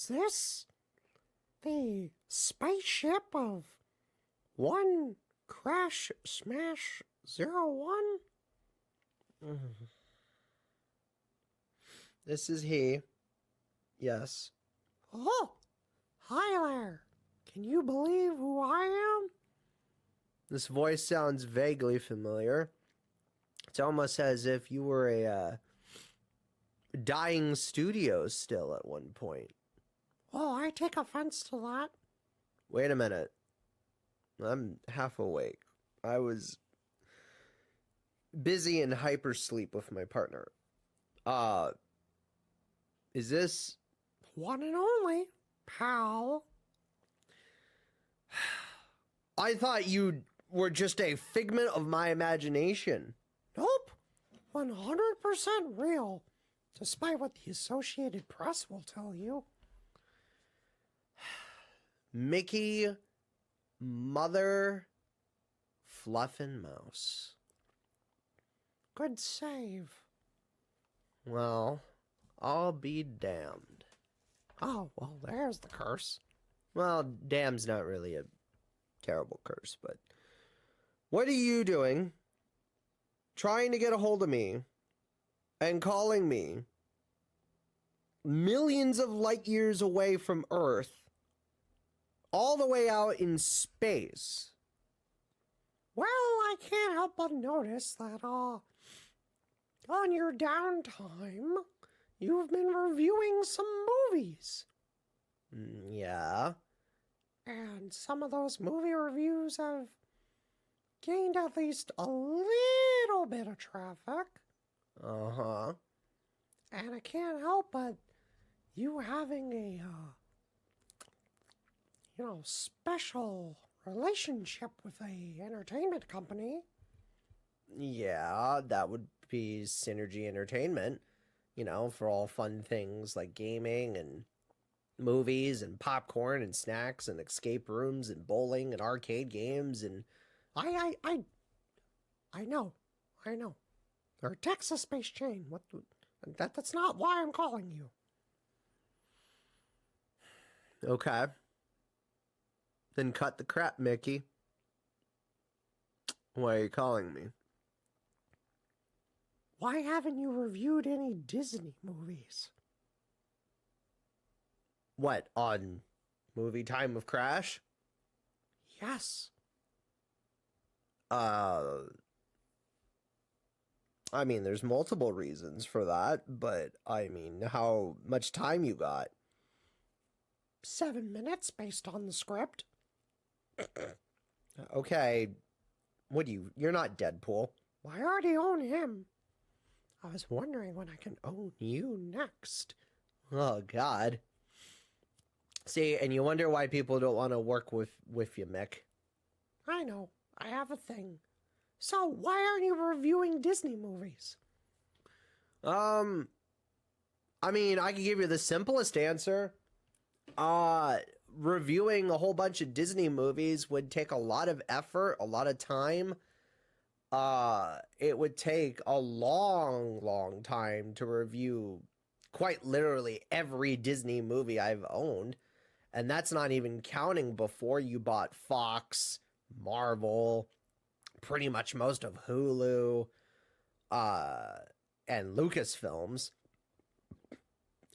this the spaceship of One Crash Smash 01? This is he. Yes. Oh, hi there. Can you believe who I am? This voice sounds vaguely familiar. It's almost as if you were a dying studio still at one point. Oh, I take offense to that. Wait a minute. I'm half awake. I was busy in hypersleep with my partner. Is this... One and only, pal. I thought you were just a figment of my imagination. Nope. 100% real. Despite what the Associated Press will tell you. Mickey, Mother, Fluffin' Mouse. Good save. Well, I'll be damned. Oh, well, there's the curse. Well, damn's not really a terrible curse, but... What are you doing? Trying to get a hold of me and calling me millions of light years away from Earth, all the way out in space. Well, I can't help but notice that, on your downtime, you've been reviewing some movies. Yeah. And some of those movie reviews have gained at least a little bit of traffic. Uh-huh. And I can't help but you having a, special relationship with a entertainment company. Yeah, that would be Synergy Entertainment, for all fun things like gaming and movies and popcorn and snacks and escape rooms and bowling and arcade games and... I know. They're a Texas-based chain. That's not why I'm calling you. Okay. Then cut the crap, Mickey. Why are you calling me? Why haven't you reviewed any Disney movies? What, on Movie Time with Crash? Yes. I mean, there's multiple reasons for that, but I mean, how much time you got? 7 minutes based on the script. Okay, you're not Deadpool. I already own him. I was wondering when I can own you next. Oh, God. See, and you wonder why people don't want to work with you, Mick. I know. I have a thing. So, why aren't you reviewing Disney movies? I mean, I can give you the simplest answer. Reviewing a whole bunch of Disney movies would take a lot of effort, a lot of time. It would take a long time to review quite literally every Disney movie I've owned. And that's not even counting before you bought Fox, Marvel, pretty much most of Hulu, and Lucasfilms,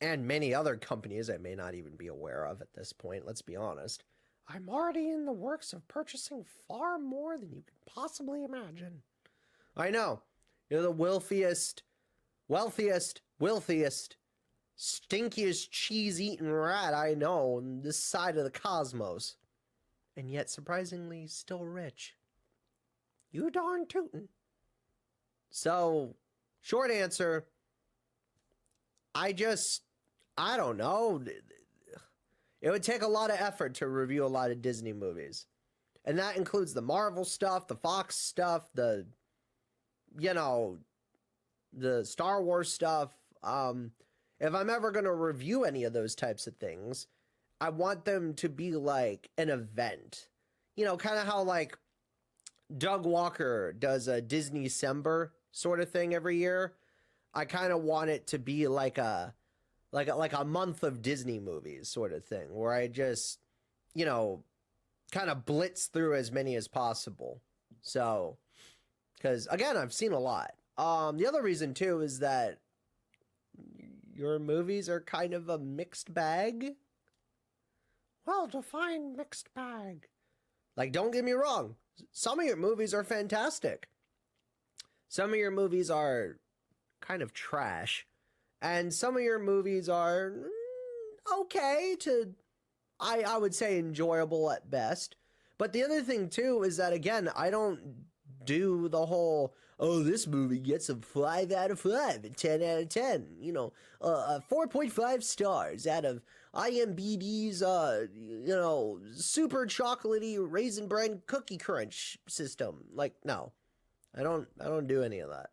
and many other companies I may not even be aware of at this point, let's be honest. I'm already in the works of purchasing far more than you could possibly imagine. I know. You're the wealthiest, stinkiest cheese-eating rat I know on this side of the cosmos. And yet, surprisingly, still rich. You darn tootin'. So, short answer, I don't know. It would take a lot of effort to review a lot of Disney movies. And that includes the Marvel stuff, the Fox stuff, the Star Wars stuff. If I'm ever going to review any of those types of things, I want them to be like an event. Kind of how like Doug Walker does a Disney-cember sort of thing every year. I kind of want it to be like a like a month of Disney movies sort of thing, where I just, you know, kind of blitz through as many as possible. So, because again, I've seen a lot. The other reason too is that your movies are kind of a mixed bag. Well, define mixed bag. Like, don't get me wrong, some of your movies are fantastic. Some of your movies are kind of trash. And some of your movies are okay to, I would say, enjoyable at best. But the other thing, too, is that, again, I don't do the whole, oh, this movie gets a 5 out of 5, a 10 out of 10, 4.5 stars out of IMDb's, super chocolatey Raisin Bran Cookie Crunch system. Like, no, I don't do any of that.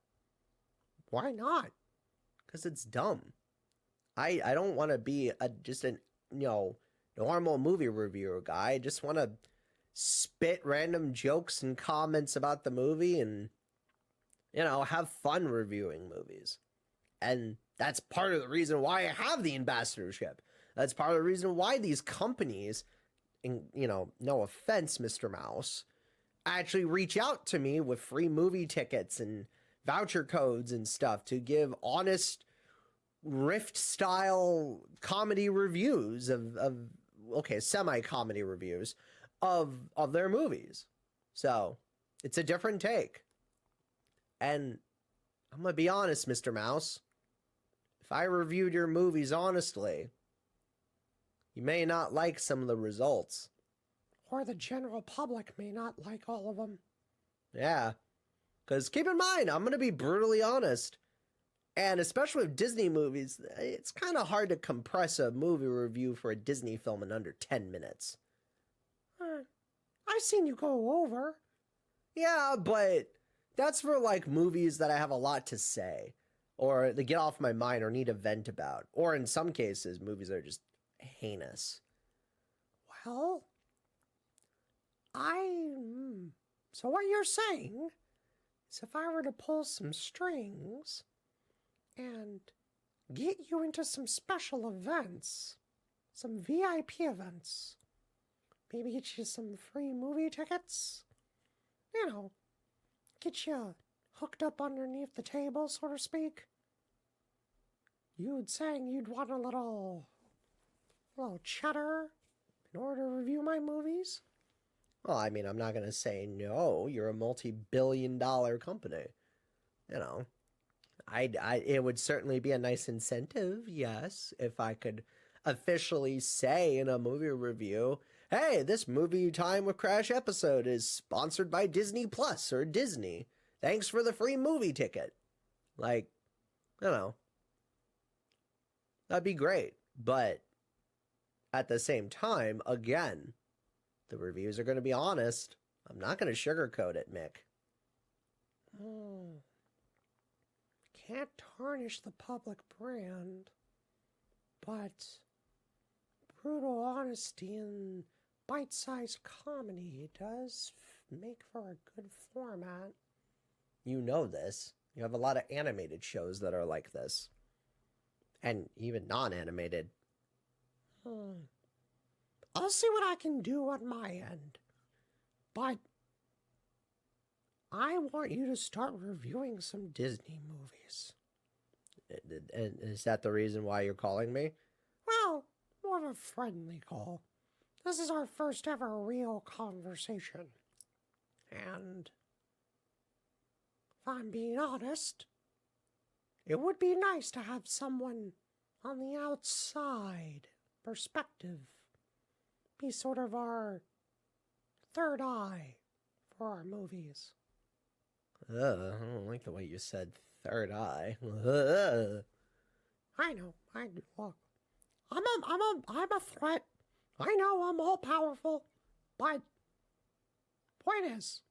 Why not? Because it's dumb. I don't want to be just an, normal movie reviewer guy. I just want to spit random jokes and comments about the movie and, have fun reviewing movies. And that's part of the reason why I have the ambassadorship. That's part of the reason why these companies, and, no offense, Mr. Mouse, actually reach out to me with free movie tickets and voucher codes and stuff to give honest rift style comedy reviews of semi-comedy reviews of their movies. So it's a different take. And I'm gonna be honest, Mr. Mouse, if I reviewed your movies honestly, you may not like some of the results. Or the general public may not like all of them. Yeah. Because keep in mind, I'm going to be brutally honest. And especially with Disney movies, it's kind of hard to compress a movie review for a Disney film in under 10 minutes. I've seen you go over. Yeah, but that's for like movies that I have a lot to say. Or to get off my mind or need to vent about. Or in some cases, movies that are just heinous. Well, so what you're saying is if I were to pull some strings and get you into some special events, some VIP events, maybe get you some free movie tickets, get you hooked up underneath the table, so to speak, you'd want a little cheddar in order to review my movies? Well, I mean, I'm not going to say no. You're a multi-billion-dollar company. It would certainly be a nice incentive, yes, if I could officially say in a movie review, hey, this Movie Time with Crash episode is sponsored by Disney Plus or Disney. Thanks for the free movie ticket. Like, that'd be great. But at the same time, again, the reviews are going to be honest. I'm not going to sugarcoat it, Mick. Can't tarnish the public brand, but brutal honesty and bite-sized comedy does make for a good format. You know this. You have a lot of animated shows that are like this. And even non-animated. I'll see what I can do on my end. But I want you to start reviewing some Disney movies. And is that the reason why you're calling me? Well, more of a friendly call. This is our first ever real conversation. And if I'm being honest, it would be nice to have someone on the outside perspective be sort of our third eye for our movies. I don't like the way you said third eye. I know. Look, I'm a threat. I know I'm all powerful, but point is,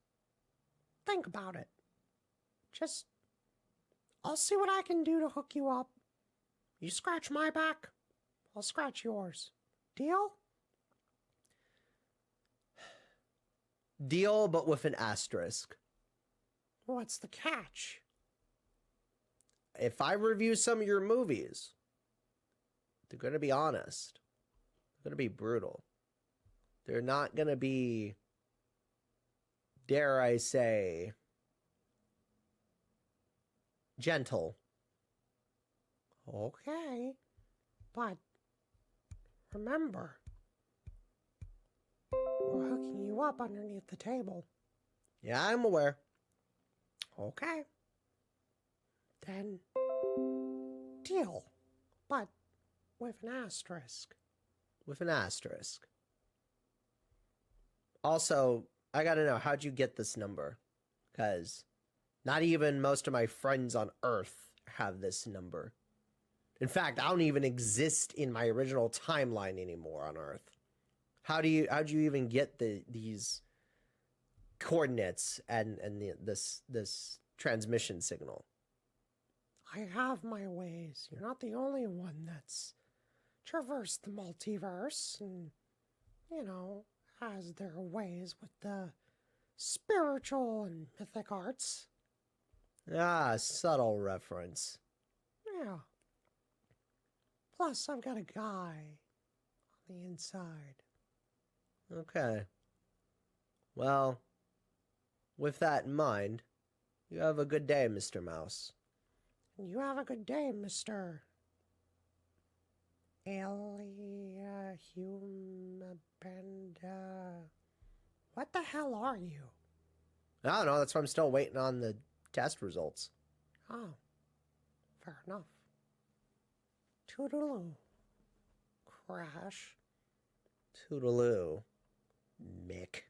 think about it. I'll see what I can do to hook you up. You scratch my back, I'll scratch yours. Deal? Deal, but with an asterisk. What's the catch? If I review some of your movies, They're going to be honest. They're going to be brutal. They're not going to be, dare I say, gentle. Okay, but remember, we're hooking you up underneath the table. Yeah, I'm aware. Okay. Then, deal, but with an asterisk. With an asterisk. Also, I gotta know, how'd you get this number? Because not even most of my friends on Earth have this number. In fact, I don't even exist in my original timeline anymore on Earth. How'd you even get these coordinates and this transmission signal? I have my ways. You're not the only one that's traversed the multiverse and, has their ways with the spiritual and mythic arts. Ah, subtle reference. Yeah. Plus, I've got a guy on the inside. Okay. Well, with that in mind, you have a good day, Mr. Mouse. You have a good day, Mr. Elia Humabenda. What the hell are you? I don't know, that's why I'm still waiting on the test results. Oh, fair enough. Toodaloo. Crash. Toodaloo, Mick.